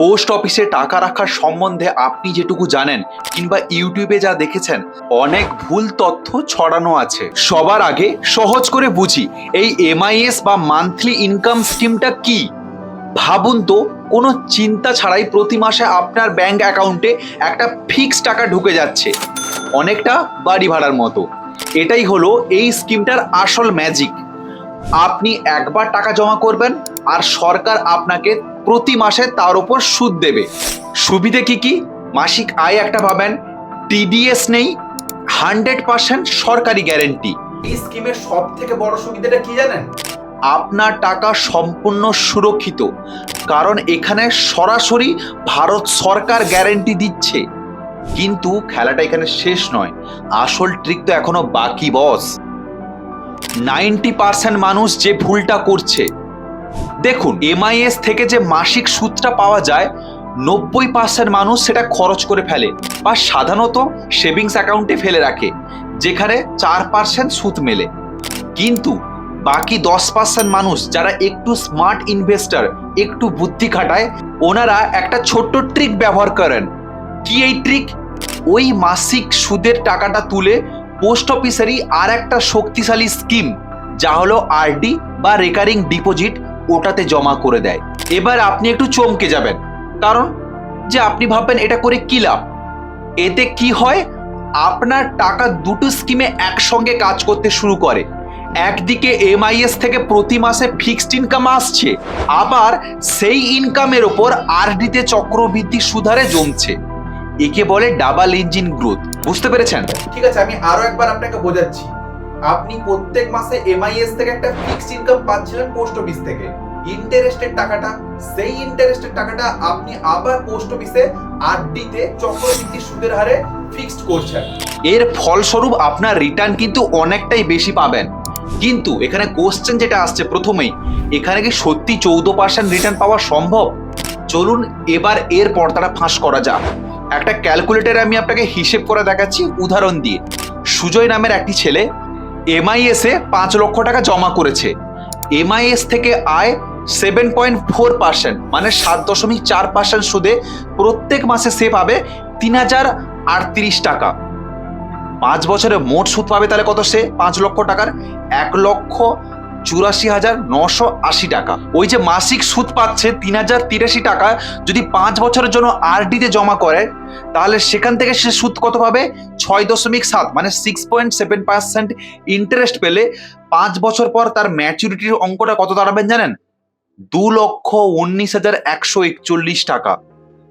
Post অফিসে টাকা রাখার সম্বন্ধে আপনি যেটুকু জানেন কিংবা ইউটিউবে যা দেখেছেন, অনেক ভুল তথ্য ছড়ানো আছে। সবার আগে সহজ করে বুঝি, এই এমআইএস বা মান্থলি ইনকাম স্কিমটা কি। ভাবুন তো, কোনো চিন্তা ছাড়াই প্রতি মাসে আপনার ব্যাংক অ্যাকাউন্টে একটা ফিক্সড টাকা ঢুকে যাচ্ছে, অনেকটা বাড়ি ভাড়ার মতো। এটাই হলো এই স্কিমটার আসল ম্যাজিক। আপনি একবার টাকা জমা করবেন আর সরকার আপনাকে প্রতি মাসে তার উপর সুদ দেবে। সুবিধে কি কি? মাসিক আয় একটা পাবেন, টিডিএস নেই, 100% সরকারি গ্যারেন্টি। এই স্কিমের সব থেকে বড় সুবিধাটা কি জানেন? আপনার টাকা সম্পূর্ণ সুরক্ষিত, কারণ এখানে সরাসরি ভারত সরকার গ্যারেন্টি দিচ্ছে। কিন্তু খেলাটা এখানে শেষ নয়, আসল ট্রিক তো এখনো বাকি বস। 90% মানুষ যে ভুলটা করছে, দেখুন, এমআইএস থেকে যে মাসিক সুদটা পাওয়া যায়, 90% মানুষ সেটা খরচ করে ফেলে বা সাধারণত সেভিংস অ্যাকাউন্টে ফেলে রাখে, যেখানে 4% সুদ মেলে। কিন্তু বাকি 10% মানুষ যারা একটু স্মার্ট ইনভেস্টর, একটু বুদ্ধি খাটায়, ওনারা একটা ছোট্ট ট্রিক ব্যবহার করেন। কি এই ট্রিক? ওই মাসিক সুদের টাকাটা তুলে পোস্ট অফিসেরই আর একটা শক্তিশালী স্কিম, যা হলো আরডি বা রেকারিং ডিপোজিট, ওটাতে জমা করে দেয়। এবার আপনি একটু চমকে যাবেন, কারণ যে আপনি ভাববেন এটা করে কি লাভ। এতে কি হয়, আপনার টাকা দুটো স্কিমে একসঙ্গে কাজ করতে শুরু করে। একদিকে এমআইএস থেকে প্রতি মাসে ফিক্সড ইনকাম আসছে, আবার সেই ইনকামের ওপর আরডিতে চক্রবৃদ্ধি সুদহারে জমছে। একে বলে ডাবল ইঞ্জিন গ্রোথ। বুঝতে পেরেছেন? ঠিক আছে, আমি আরো একবার আপনাকে বোঝাচ্ছি। আপনি প্রত্যেক মাসে এমআইএস থেকে একটা ফিক্সড ইনকাম পাচ্ছিলেন পোস্ট অফিস থেকে, ইন্টারেস্টের টাকাটা, সেই ইন্টারেস্টের টাকাটা আপনি আবার পোস্ট অফিসে আরডিতে চক্রবৃদ্ধি সুদের হারে ফিক্সড করছেন। এর ফলস্বরূপ আপনার রিটার্ন কিন্তু অনেকটাই বেশি পাবেন। কিন্তু এখানে কোশ্চেন যেটা আসছে প্রথমেই, এখানে কি সত্যি 14% রিটার্ন পাওয়া সম্ভব? চলুন এবার এর পর্দাটা ফাঁস করা যাক। একটা ক্যালকুলেটরে আমি আপনাকে হিসেব করে দেখাচ্ছি উদাহরণ দিয়ে। সুজয় নামের একটি ছেলে এমআইএস এ 5 লক্ষ টাকা জমা করেছে। এমআইএস থেকে আয় 7.4%, মানে 7.4% সুদে প্রত্যেক মাসে সে পাবে 3038 টাকা। 5 বছরে মোট সুদ পাবে তাহলে কত? সে 5 লক্ষ টাকার 1,84,980 টাকা। ওই যে মাসিক সুদ পাচ্ছে 3083 টাকা, যদি 5 বছরের জন্য আরডিতে জমা করে, তাহলে সেখান থেকে সে সুদ কত পাবে? 6.7, মানে 6.7% ইন্টারেস্ট পেলে 5 বছর পর তার ম্যাচুরিটির অঙ্কটা কত দাঁড়াবেন জানেন? 2,19,141 টাকা।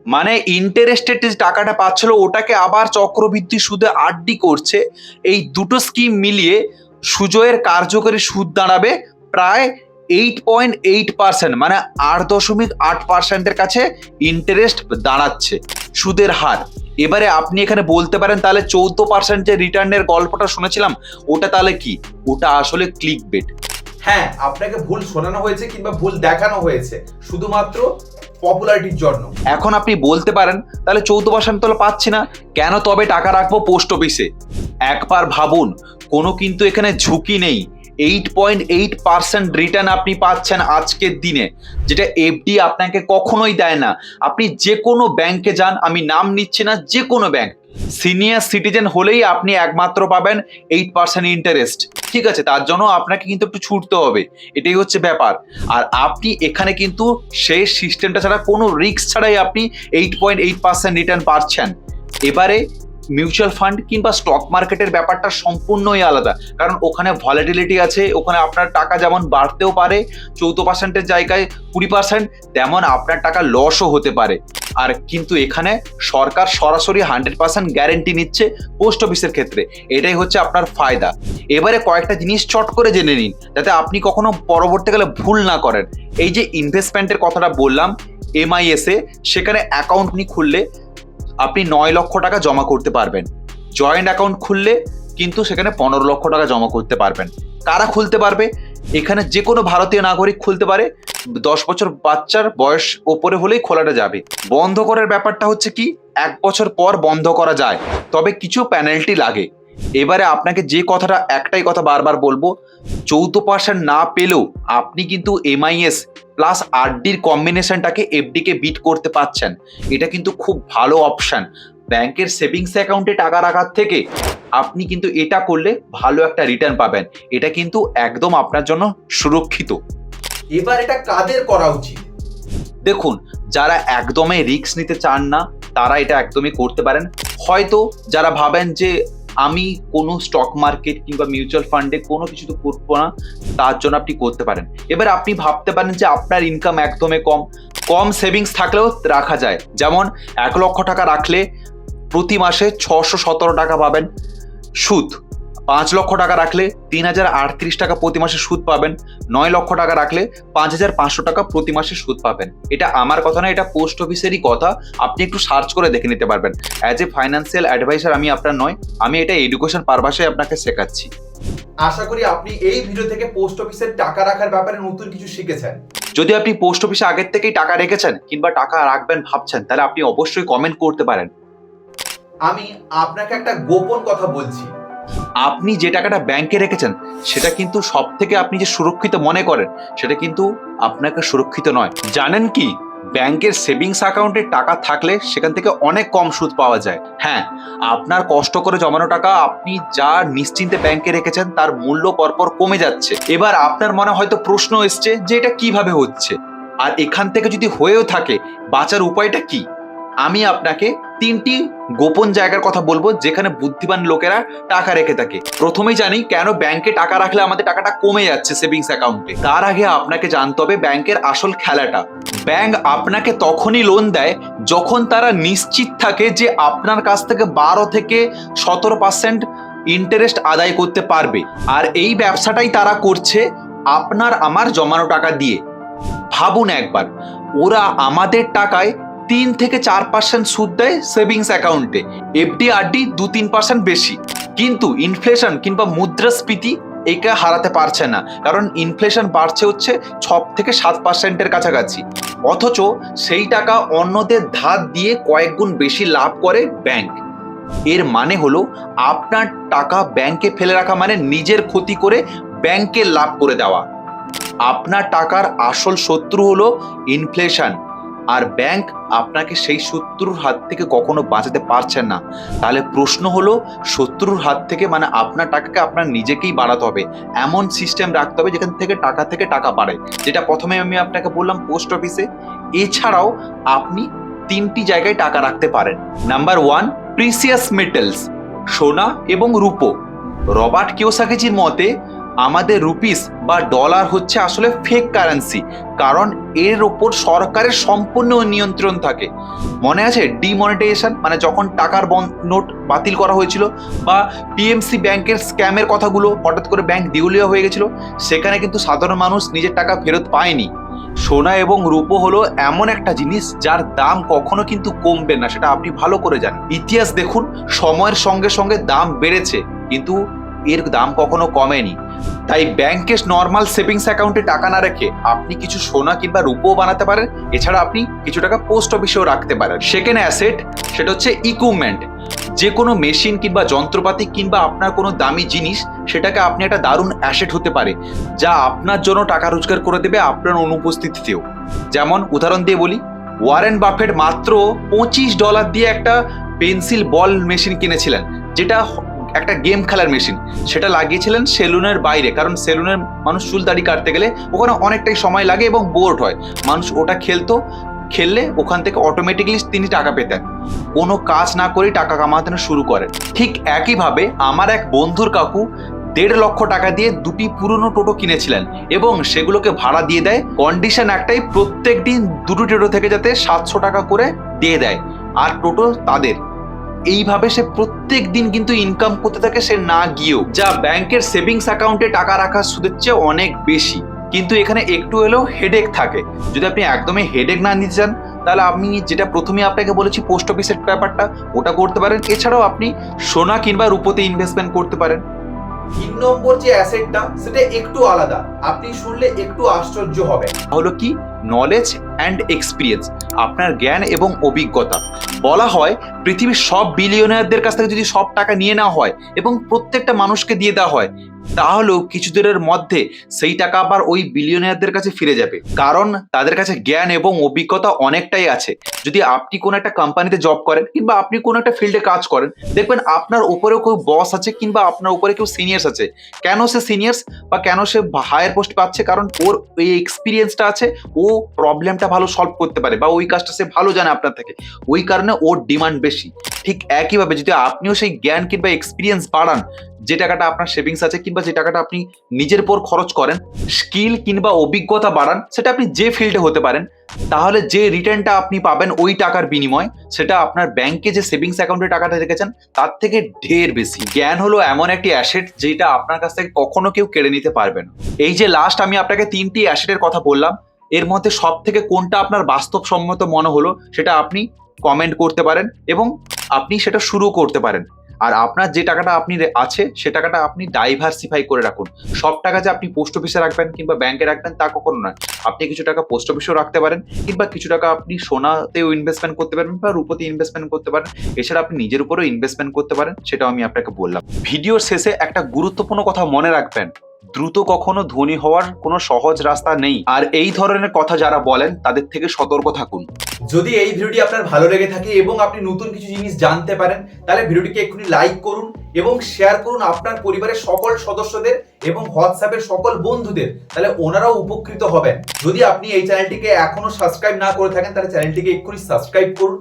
মানে ইন্টারেস্টের যে টাকাটা পাচ্ছিল ওটাকে আবার চক্রবৃদ্ধি সুদে আরডি করছে। এই দুটো স্কিম মিলিয়ে সুজয়ের কার্যকরী সুদ দাঁড়াবে প্রায় 8.8%, মানে 8.8%-এর কাছে ইন্টারেস্ট দাঁড়াচ্ছে সুদের হার। এবারে আপনি এখানে বলতে পারেন, তাহলে 14% যে রিটার্নের গল্পটা শুনেছিলাম, ওটা তাহলে কি? ওটা আসলে ক্লিক বেট। হ্যাঁ, আপনাকে ভুল শোনানো হয়েছে কিংবা ভুল দেখানো হয়েছে শুধুমাত্র পপুলারিটির জন্য। এখন আপনি বলতে পারেন, তাহলে 14% তো পাচ্ছি না, কেন তবে টাকা রাখবো পোস্ট অফিসে? একবার ভাবুন, কোনো কিন্তু এখানে ঝুঁকি নেই। 8.8% রিটার্ন আপনি পাচ্ছেন আজকের দিনে, যেটা এফডি আপনাকে কখনোই দেয় না। আপনি যে কোনো ব্যাংকে যান, আমি নাম নিচ্ছি না, যে কোনো ব্যাংক, সিনিয়র সিটিজেন হলেই আপনি একমাত্র পাবেন 8% ইন্টারেস্ট। ঠিক আছে, তার জন্য আপনাকে কিন্তু একটু ছুটতে হবে, এটাই হচ্ছে ব্যাপার। আর আপনি এখানে কিন্তু সেই সিস্টেমটা ছাড়া, কোনো রিস্ক ছাড়াই আপনি 8.8% রিটার্ন পাচ্ছেন। এবারে মিউচুয়াল ফান্ড কিংবা স্টক মার্কেটের ব্যাপারটা সম্পূর্ণই আলাদা, কারণ ওখানে ভলাটিলিটি আছে। ওখানে আপনার টাকা যেমন বাড়তেও পারে 14%-এর জায়গায় 20%, তেমন আপনার টাকা লসও হতে পারে। আর কিন্তু এখানে সরকার সরাসরি 100% গ্যারেন্টি নিচ্ছে পোস্ট অফিসের ক্ষেত্রে, এটাই হচ্ছে আপনার ফায়দা। এবারে কয়েকটা জিনিস চট করে জেনে নিন, যাতে আপনি কখনো পরবর্তীকালে ভুল না করেন। এই যে ইনভেস্টমেন্টের কথাটা বললাম এমআইএস এ, সেখানে অ্যাকাউন্ট খুললে আপনি 9 লক্ষ টাকা জমা করতে পারবেন। জয়েন্ট অ্যাকাউন্ট খুললে কিন্তু সেখানে 15 লক্ষ টাকা জমা করতে পারবেন। কারা খুলতে পারবে? এখানে যে কোনো ভারতীয় নাগরিক খুলতে পারে। 10 বছর বাচ্চার বয়স ওপরে হলেই খোলাটা যাবে। বন্ধ করার ব্যাপারটা হচ্ছে কি, 1 বছর পর বন্ধ করা যায়, তবে কিছু পেনাল্টি লাগে। এবারে আপনাকে যে কথাটা একটাই কথা বারবার বলবো, 14% না পেলেও আপনি কিন্তু এমআইএস প্লাস আরডির কম্বিনেশনটাকে এফডিকে বিট করতে পারছেন। এটা কিন্তু খুব ভালো অপশন। ব্যাংকের সেভিংস অ্যাকাউন্টে টাকা রাখার থেকে আপনি কিন্তু এটা করলে ভালো একটা রিটার্ন পাবেন। এটা কিন্তু একদম আপনার জন্য সুরক্ষিত। এবার এটা কাদের করা উচিত? দেখুন, যারা একদমই রিস্ক নিতে চান না তারা এটা একদমই করতে পারেন। হয়তো যারা ভাবেন যে আমি কোনো স্টক মার্কেট কিংবা মিউচুয়াল ফান্ডে কোনো কিছু তো করবো না, তার জন্য আপনি করতে পারেন। এবার আপনি ভাবতে পারেন যে আপনার ইনকাম একদমই কম সেভিংস থাকলেও রাখা যায়। যেমন 1 লক্ষ টাকা রাখলে প্রতি মাসে 617 টাকা পাবেন সুদ। 5 লক্ষ টাকা রাখলে 3038 টাকা প্রতি মাসে সুদ পাবেন। 9 লক্ষ টাকা রাখলে 5500 টাকা প্রতি মাসে সুদ পাবেন। এটা আমার কথা না, এটা পোস্ট অফিসেরই কথা। আপনি একটু সার্চ করে দেখে নিতে পারবেন। অ্যাজ এ ফাইন্যান্সিয়াল অ্যাডভাইসার আমি আপনার নয়, আমি এটা এডুকেশন পারপাসে আপনাকে শেখাচ্ছি। আশা করি আপনি এই ভিডিও থেকে পোস্ট অফিসের টাকা রাখার ব্যাপারে নতুন কিছু শিখেছেন। যদি আপনি পোস্ট অফিসে আগের থেকেই টাকা রেখেছেন কিংবা টাকা রাখবেন ভাবছেন, তাহলে আপনি অবশ্যই কমেন্ট করতে পারেন। আমি আপনাকে একটা গোপন কথা বলছি। আপনি যে টাকাটা ব্যাংকে রেখেছেন সেটা কিন্তু সব থেকে আপনি যে সুরক্ষিত মনে করেন সেটা কিন্তু আপনাকে সুরক্ষিত নয়। জানেন কি, ব্যাংকের সেভিংস অ্যাকাউন্টে টাকা থাকলে সেখান থেকে অনেক কম সুদ পাওয়া যায়। হ্যাঁ, আপনার কষ্ট করে জমানো টাকা আপনি যা নিশ্চিন্তে ব্যাংকে রেখেছেন তার মূল্য পরপর কমে যাচ্ছে। এবার আপনার মনে হয়তো প্রশ্ন এসছে যে এটা কিভাবে হচ্ছে, আর এখান থেকে যদি হয়েও থাকে বাঁচার উপায়টা কি। আমি আপনাকে 3টি গোপন জায়গার কথা বলবো যেখানে বুদ্ধিমান লোকেরা টাকা রেখে থাকে। প্রথমেই জানি কেন ব্যাংকে টাকা রাখলে আমাদের টাকাটা কমে যাচ্ছে সেভিংস অ্যাকাউন্টে। তার আগে আপনাকে জানতে হবে ব্যাংকের আসল খেলাটা। ব্যাংক আপনাকে তখনই লোন দেয় যখন তারা নিশ্চিত থাকে যে আপনার কাছ থেকে 12 থেকে 17% ইন্টারেস্ট আদায় করতে পারবে। আর এই ব্যবসাটাই তারা করছে আপনার আমার জমানো টাকা দিয়ে। ভাবুন একবার, ওরা আমাদের টাকায় 3 থেকে 4% সুদ দেয় সেভিংস অ্যাকাউন্টে, এফডি আরডি 2-3% বেশি। কিন্তু ইনফ্লেশন কিংবা মুদ্রাস্ফীতি একে হারাতে পারছে না, কারণ ইনফ্লেশন বাড়ছে হচ্ছে 6 থেকে 7%-এর কাছাকাছি। অথচ সেই টাকা অন্যদের ধার দিয়ে কয়েক গুণ বেশি লাভ করে ব্যাংক। এর মানে হলো আপনার টাকা ব্যাংকে ফেলে রাখা মানে নিজের ক্ষতি করে ব্যাংকে লাভ করে দেওয়া। আপনার টাকার আসল শত্রু হলো ইনফ্লেশন, আর ব্যাংক আপনাকে সেই শত্রুর হাত থেকে কখনো বাঁচাতে পারছেন না। তাহলে প্রশ্ন হলো, শত্রুর হাত থেকে মানে আপনার টাকাকে আপনার নিজেকেই বাড়াতে হবে। এমন সিস্টেম রাখতে হবে যেখান থেকে টাকা বাড়ে, যেটা প্রথমে আমি আপনাকে বললাম পোস্ট অফিসে। এছাড়াও আপনি 3টি জায়গায় টাকা রাখতে পারেন। নাম্বার 1, প্রিসিয়াস মেটালস, সোনা এবং রূপো। রবার্ট কিওসাকিজির মতে আমাদের রুপিস বা ডলার হচ্ছে আসলে ফেক কারেন্সি, কারণ এর ওপর সরকারের সম্পূর্ণ নিয়ন্ত্রণ থাকে। মনে আছে ডিমনিটাইজেশন, মানে যখন টাকার নোট বাতিল করা হয়েছিল, বা পিএমসি ব্যাংকের স্ক্যামের কথাগুলো, হঠাৎ করে ব্যাংক দিওলিয়া হয়ে গেছিল, সেখানে কিন্তু সাধারণ মানুষ নিজের টাকা ফেরত পায়নি। সোনা এবং রূপো হলো এমন একটা জিনিস যার দাম কখনো কিন্তু কমবে না, সেটা আপনি ভালো করে জানেন। ইতিহাস দেখুন, সময়ের সঙ্গে সঙ্গে দাম বেড়েছে কিন্তু এর দাম কখনো কমেনি। তাই ব্যাংকে নর্মাল সেভিংস অ্যাকাউন্টে টাকা না রেখে আপনি কিছু সোনা কিংবা রূপো বানাতে পারেন। এছাড়া আপনি কিছু টাকা পোস্ট অফিসেও রাখতে পারেন। সেকেন্ড অ্যাসেট, সেটা হচ্ছে ইকুইপমেন্ট। যে কোনো মেশিন কিংবা যন্ত্রপাতি কিংবা আপনার কোনো দামি জিনিস, সেটাকে আপনি একটা দারুণ অ্যাসেট হতে পারে যা আপনার জন্য টাকা রোজগার করে দেবে আপনার অনুপস্থিতিতেও। যেমন উদাহরণ দিয়ে বলি, ওয়ারেন বাফেট মাত্র $25 দিয়ে একটা পেন্সিল বল মেশিন কিনেছিলেন, যেটা একটা গেম খেলার মেশিন। সেটা লাগিয়েছিলেন সেলুনের বাইরে, কারণ সেলুনের মানুষ চুল দাড়ি কাটতে গেলে ওখানে অনেকটাই সময় লাগে এবং বোর্ড হয়। মানুষ ওটা খেললে ওখান থেকে অটোমেটিক্যালি তিনি টাকা পেতেন। কোনো কাজ না করেই টাকা কামাতে শুরু করেন। ঠিক একইভাবে আমার এক বন্ধুর কাকু 1.5 লক্ষ টাকা দিয়ে 2টি পুরনো টোটো কিনেছিলেন এবং সেগুলোকে ভাড়া দিয়ে দেয়। কন্ডিশন একটাই, প্রত্যেক দিন 2টি টোটো থেকে যাতে 700 টাকা করে দিয়ে দেয়, আর টোটো তাদের। এইভাবে সে প্রত্যেক দিন কিন্তু ইনকাম করতে থাকে, সে না গিয়েও, যা ব্যাংকের সেভিংস অ্যাকাউন্টে টাকা রাখার সুদের চেয়ে অনেক বেশি। কিন্তু এখানে একটু হলেও হেডেক থাকে। যদি আপনি একদমই হেডেক না নিতে চান, তাহলে আমি যেটা প্রথমে আপনাকে বলেছি পোস্ট অফিসের ব্যাপারটা, ওটা করতে পারেন। এছাড়াও আপনি সোনা কিংবা রূপোতে ইনভেস্টমেন্ট করতে পারেন। 3 নম্বর যে অ্যাসেটটা, সেটা একটু আলাদা, আপনি শুনলে একটু আশ্চর্য হবেন। হলো কি, নলেজ অ্যান্ড এক্সপিরিয়েন্স, আপনার জ্ঞান এবং অভিজ্ঞতা। বলা হয় পৃথিবীর সব বিলিয়নারদের কাছ থেকে যদি সব টাকা নিয়ে নেওয়া হয় এবং প্রত্যেকটা মানুষকে দিয়ে দেওয়া হয়, তাহলেও কিছু দিনের মধ্যে সেই টাকা আবার ওই বিলিয়নারদের কাছে ফিরে যাবে, কারণ তাদের কাছে জ্ঞান এবং অভিজ্ঞতা অনেকটাই আছে। যদি আপনি কোনো একটা কোম্পানিতে জব করেন কিংবা আপনি কোনো একটা ফিল্ডে কাজ করেন, দেখবেন আপনার উপরেও কেউ বস আছে কিংবা আপনার উপরে কেউ সিনিয়র্স আছে। কেন সে সিনিয়র্স বা কেন সে হায়ার পোস্ট পাচ্ছে? কারণ ওর এই এক্সপিরিয়েন্সটা আছে, ও প্রবলেমটা ভালো সলভ করতে পারে বা ওই কাজটা সে ভালো জানে আপনার থেকে, ওই কারণে ওর ডিমান্ড বেশি। ঠিক একইভাবে যদি আপনিও সেই জ্ঞান কিংবা এক্সপিরিয়েন্স বাড়ান, যে টাকাটা আপনার সেভিংস আছে কিংবা যে টাকাটা আপনি নিজের উপর খরচ করেন, স্কিল কিংবা অভিজ্ঞতা বাড়ান, সেটা আপনি যে ফিল্ডে হতে পারেন, তাহলে যে রিটার্নটা আপনি পাবেন ওই টাকার বিনিময়, সেটা আপনার ব্যাংকে যে সেভিংস অ্যাকাউন্টে টাকাটা রেখেছেন তার থেকে ঢের বেশি। জ্ঞান হলো এমন একটি অ্যাসেট যেটা আপনার কাছ থেকে কখনো কেউ কেড়ে নিতে পারবে না। এই যে লাস্ট আমি আপনাকে 3টি অ্যাসেটের কথা বললাম, এর মধ্যে সব থেকে কোনটা আপনার বাস্তবসম্মত মনে হলো সেটা আপনি কমেন্ট করতে পারেন এবং আপনি সেটা শুরু করতে পারেন। আর আপনার যে টাকাটা আপনি আছে সে টাকাটা আপনি ডাইভার্সিফাই করে রাখুন। সব টাকা যে আপনি পোস্ট অফিসে রাখবেন কিংবা ব্যাংকে রাখবেন তা কখনো নয়। আপনি কিছু টাকা পোস্ট অফিসেও রাখতে পারেন কিংবা কিছু টাকা আপনি সোনাতেও ইনভেস্টমেন্ট করতে পারেন বা রূপোতে ইনভেস্টমেন্ট করতে পারেন। এছাড়া আপনি নিজের উপরেও ইনভেস্টমেন্ট করতে পারেন, সেটাও আমি আপনাকে বললাম। ভিডিওর শেষে একটা গুরুত্বপূর্ণ কথা মনে রাখবেন, দ্রুত কখনো ধনী হওয়ার কোনো সহজ রাস্তা নেই, আর এই ধরনের কথা যারা বলেন তাদের থেকে সতর্ক থাকুন। যদি এই ভিডিওটি আপনার ভালো লেগে থাকে এবং আপনি নতুন কিছু জিনিস জানতে পারেন, তাহলে ভিডিওটিকে এক্ষুনি লাইক করুন এবং শেয়ার করুন আপনার পরিবারের সকল সদস্যদের এবং হোয়াটসঅ্যাপের সকল বন্ধুদের, তাহলে ওনারাও উপকৃত হবেন। যদি আপনি এই চ্যানেলটিকে এখনো সাবস্ক্রাইব না করে থাকেন, তাহলে চ্যানেলটিকে এক্ষুনি সাবস্ক্রাইব করুন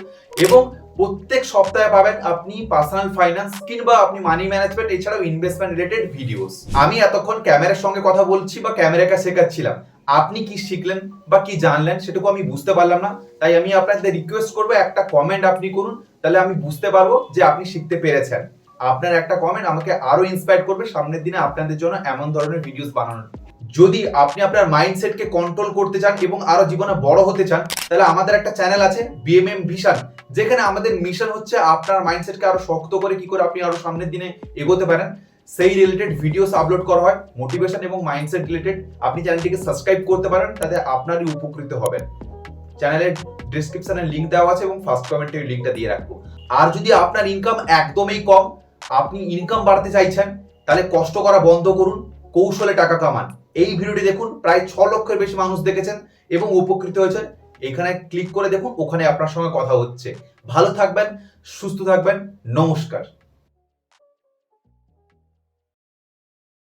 এবং প্রত্যেক সপ্তাহে পাবেন আপনি পার্সোনাল ফাইন্যান্স কিংবা আপনি মানি ম্যানেজমেন্ট এছাড়াও ইনভেস্টমেন্ট রিলেটেড ভিডিওস। আমি এতক্ষণ ক্যামেরার সঙ্গে কথা বলছি বা ক্যামেরাকে শেখাচ্ছিলাম, আপনি কি শিখলেন বা কি জানলেন সেটুকু আমি বুঝতে পারলাম না। তাই আমি আপনাদের রিকোয়েস্ট করবো একটা কমেন্ট আপনি করুন, তাহলে আমি বুঝতে পারবো যে আপনি শিখতে পেরেছেন। আপনার একটা কমেন্ট আমাকে আরো ইন্সপায়ার করবে সামনের দিনে আপনাদের জন্য এমন ধরনের ভিডিওস বানানোর। যদি আপনি আপনার মাইন্ডসেটকে কন্ট্রোল করতে চান এবং আরো জীবনে বড় হতে চান, তাহলে আমাদের একটা চ্যানেল আছে বিএমএম ভিশন, যেখানে আমাদের মিশন হচ্ছে আপনার মাইন্ডসেটকে আরো শক্ত করে কি করে আপনি আরো সামনের দিনে এগোতে পারেন সেই রিলেটেড ভিডিওস আপলোড করা হয়, মোটিভেশন এবং মাইন্ডসেট রিলেটেড। আপনি চ্যানেলটিকে সাবস্ক্রাইব করতে পারেন, তাতে আপনারই উপকৃত হবেন। চ্যানেলের ডেসক্রিপশনে লিংক দেওয়া আছে এবং ফার্স্ট কমেন্টে লিংকটা দিয়ে রাখবো। আর যদি আপনার ইনকাম একদমই কম, আপনি ইনকাম বাড়াতে চাইছেন, তাহলে কষ্ট করা বন্ধ করুন, কৌশলে টাকা কামান। এই ভিডিওটি দেখুন, প্রায় 6 লক্ষের বেশি মানুষ দেখেছেন এবং উপকৃত হয়েছেন। এখানে ক্লিক করে দেখুন, ওখানে আপনার সঙ্গে কথা হচ্ছে। ভালো থাকবেন, সুস্থ থাকবেন, নমস্কার।